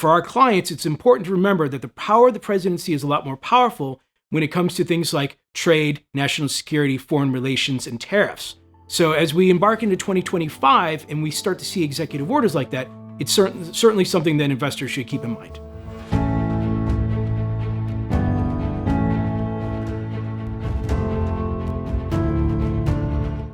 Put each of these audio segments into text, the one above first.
for our clients, it's important to remember that the power of the presidency is a lot more powerful when it comes to things like trade, national security, foreign relations, and tariffs. So as we embark into 2025 and we start to see executive orders like that, it's certainly something that investors should keep in mind.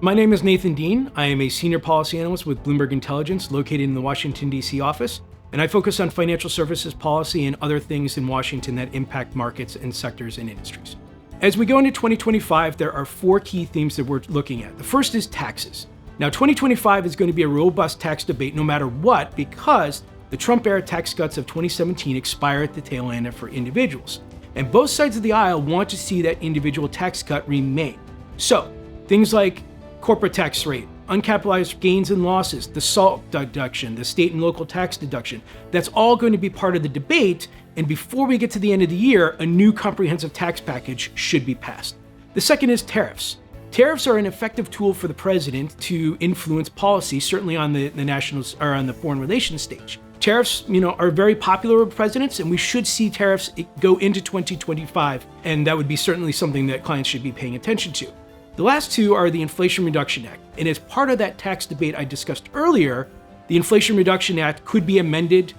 My name is Nathan Dean. I am a senior policy analyst with Bloomberg Intelligence located in the Washington, D.C. office, and I focus on financial services policy and other things in Washington that impact markets and sectors and industries. As we go into 2025, there are 4 key themes that we're looking at. The first is taxes. Now, 2025 is going to be a robust tax debate no matter what, because the Trump-era tax cuts of 2017 expire at the tail end for individuals. And both sides of the aisle want to see that individual tax cut remain. So, things like corporate tax rate, uncapitalized gains and losses, the SALT deduction, the state and local tax deduction, that's all going to be part of the debate. And before we get to the end of the year, a new comprehensive tax package should be passed. The second is tariffs. Tariffs are an effective tool for the president to influence policy, certainly on the national or on the foreign relations stage. Tariffs, are very popular with presidents, and we should see tariffs go into 2025, and that would be certainly something that clients should be paying attention to. The last 2 are the Inflation Reduction Act, and as part of that tax debate I discussed earlier, the Inflation Reduction Act could be amended,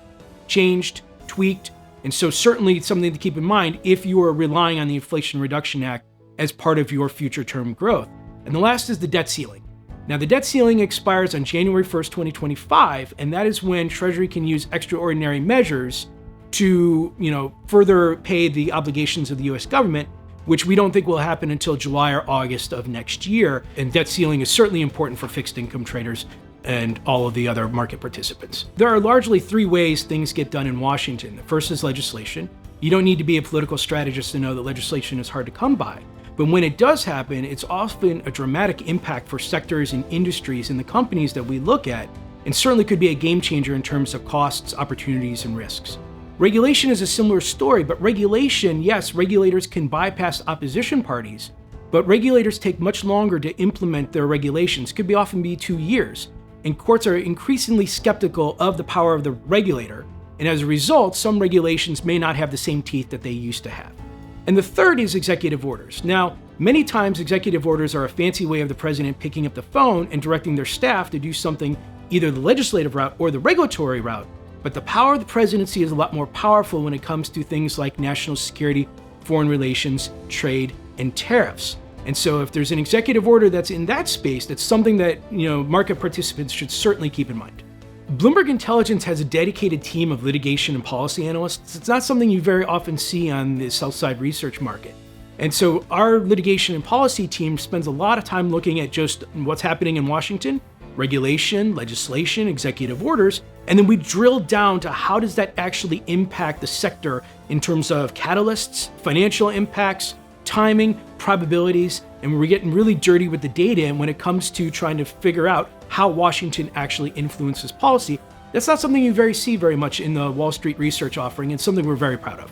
changed, tweaked, and so certainly something to keep in mind if you are relying on the Inflation Reduction Act as part of your future term growth. And the last is the debt ceiling. Now, the debt ceiling expires on January 1st, 2025, and that is when Treasury can use extraordinary measures to, further pay the obligations of the U.S. government, which we don't think will happen until July or August of next year. And debt ceiling is certainly important for fixed income traders and all of the other market participants. There are largely 3 ways things get done in Washington. The first is legislation. You don't need to be a political strategist to know that legislation is hard to come by. But when it does happen, it's often a dramatic impact for sectors and industries and the companies that we look at, and certainly could be a game changer in terms of costs, opportunities, and risks. Regulation is a similar story, but regulation, yes, regulators can bypass opposition parties, but regulators take much longer to implement their regulations, could often be 2 years, and courts are increasingly skeptical of the power of the regulator, and as a result, some regulations may not have the same teeth that they used to have. And the third is executive orders. Now, many times executive orders are a fancy way of the president picking up the phone and directing their staff to do something, either the legislative route or the regulatory route. But the power of the presidency is a lot more powerful when it comes to things like national security, foreign relations, trade, and tariffs. And so if there's an executive order that's in that space, that's something that, market participants should certainly keep in mind. Bloomberg Intelligence has a dedicated team of litigation and policy analysts. It's not something you very often see on the sell-side research market. And so our litigation and policy team spends a lot of time looking at just what's happening in Washington, regulation, legislation, executive orders, and then we drill down to how does that actually impact the sector in terms of catalysts, financial impacts, timing, probabilities, and we're getting really dirty with the data. And when it comes to trying to figure out how Washington actually influences policy, that's not something you see very much in the Wall Street research offering. It's something we're very proud of.